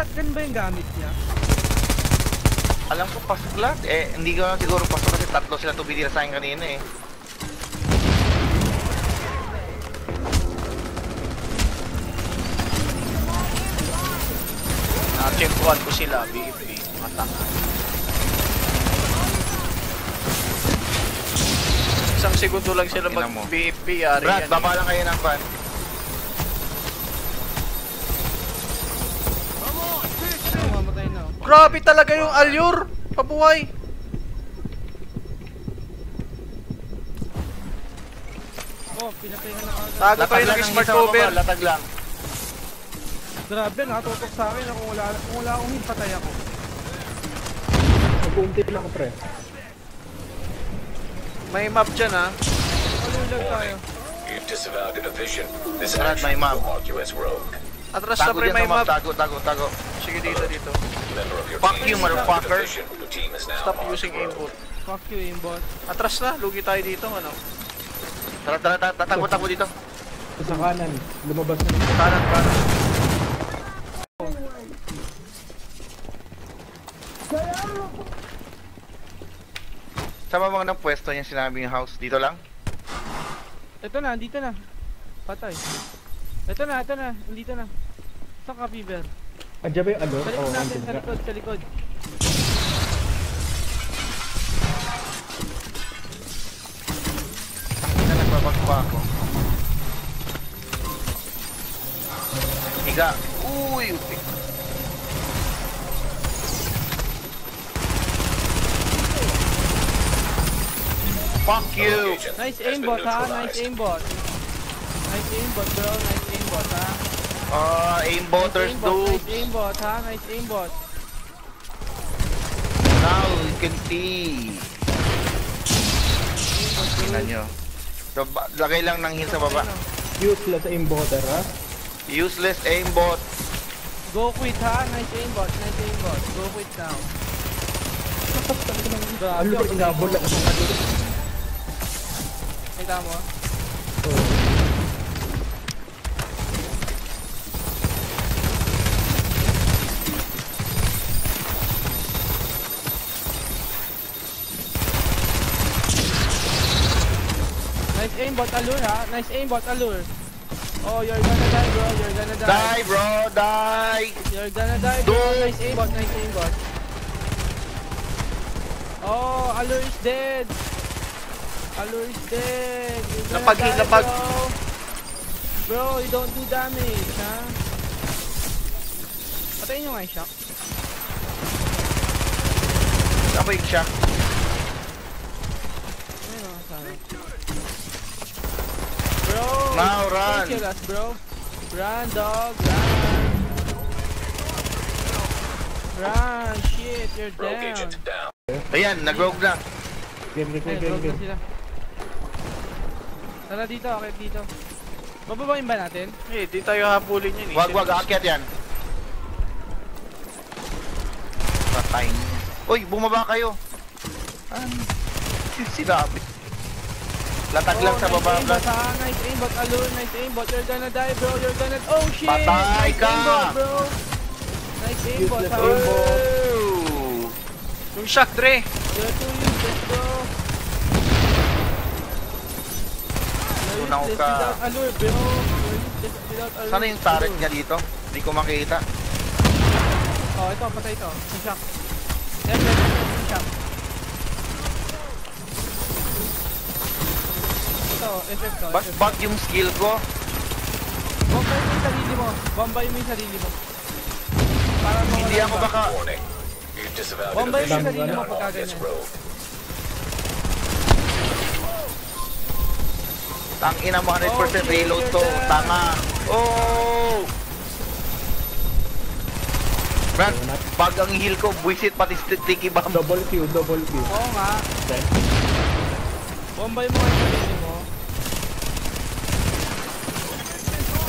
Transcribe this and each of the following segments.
shotgun ba yung gamit niya? Alam ko pasok lahat. Hindi ko siguro pasok kasi tatlo sila tumitira sa akin kanina eh. Na-chempuan ko sila, BFB. Matanga. Isang segundo lang sila mag-BFB, yari Brad, yan. baba lang kayo ng van. Mamatay na. Grabe talaga yung Allure! Pabuhay! Oh, pinatay na agad. Tago tayo ng smart cover. Latag lang. Grabe, nakatutok sa akin na kung wala akong hit, patay ako. Mag-uunti lang ako, pre. May map dyan, ha? Malulag tayo. You've disavowed a division. This Brad, may action map. will mark you as rogue. Atras na Tago pre, dyan may sa map. map. Tago. Sige, dito. Member of your Fuck team you, has disavowed a motherfucker. division. Your team is now Stop marked using rogue. aimbot. Fuck you, aimbot. Atras na, lugi tayo dito, ano? Tara, tago dito. Sa kanan, lumabas na. Kanan. Sa baba ng pwesto niya sinabi yung house. Dito lang? Ito na, andito na. Patay. Ito na, andito na. Saan ka, Beaver? Andiyan ba yung ano? Sa likod Oo, natin, andyan ka. sa likod. Ina, nagbabagpa ako. Higa. Uy! Fuck you! Nice aimbot, ha? Nice aimbot. Nice aimbot, bro. Nice aimbot, ha? Aimbotters, dude. Nice aimbot, ha? Nice aimbot. Now you can see. Tingnan nyo. So, lagay lang ng heal sa baba. Useless aimbotter, ha? Useless aimbot. Go quit, ha? Nice aimbot, nice aimbot. Go quit now. Grabe, Ano ba inabol ako sa kanila? Kita mo? Nice aimbot, allure, ha? Nice aimbot, allure. Oh, you're gonna die, bro. You're gonna die. Die, bro! Die! You're gonna die, bro. Dude. Nice aimbot, nice aimbot. Oh, allure is dead. Allure is dead. You're gonna Lapag, die, lapag. bro. Bro, you don't do damage, ha? Patayin nyo nga yung shock. Saan ba yung shock? Ayun o, sana. Bro! Now, run. Don't kill us, bro. Run, dog. Run. Run. Shit, you're Rogue down. agent down. Ayan, nag-rogue na. Game. Ayun, broke na sila. Tara dito, akit dito. Bababain ba natin? Eh, di tayo habulin yun, eh. Wag, aakyat yan. Patay niya. Uy, bumaba kayo. Sinabi. Latag lang sa baba. Nice aimbot, ha? Nice aimbot, allure. Nice aimbot. You're gonna die, bro. You're gonna... Oh, shit! Patay Nice ka! aimbot, bro. Nice aimbot, Useless ha? aimbot. Oh! Yung shock, Dre! You're too useless, bro. You're Tunaw useless ka. without allure, bro. You're useless without allure. Sana yung turret niya dito? Hindi ko makita. Oh, ito, patay ito. Yung shock. Yung shock. Ito, FF to. Ba't bug yung skill ko? Bombay mo yung sarili mo. Bombay mo yung sarili mo. Para mawala Hindi ako yung baka... Warning. You've disavowed a Bombay mo yung division. sarili mo Now pagka marked as ganyan. rogue. Tangina mo 100% Okay, reload to. you're done. Tama. Oh! Brad, pag ang heal ko, buisit pati sticky bomb. Double Q. Oo nga. Then, Bombay mo yung sarili mo.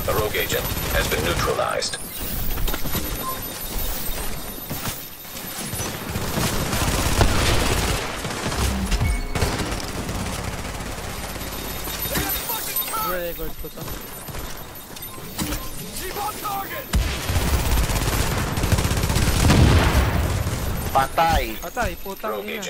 The rogue agent has been neutralized. I-record ko to. Patay. Patay, putang Rogue ina. agent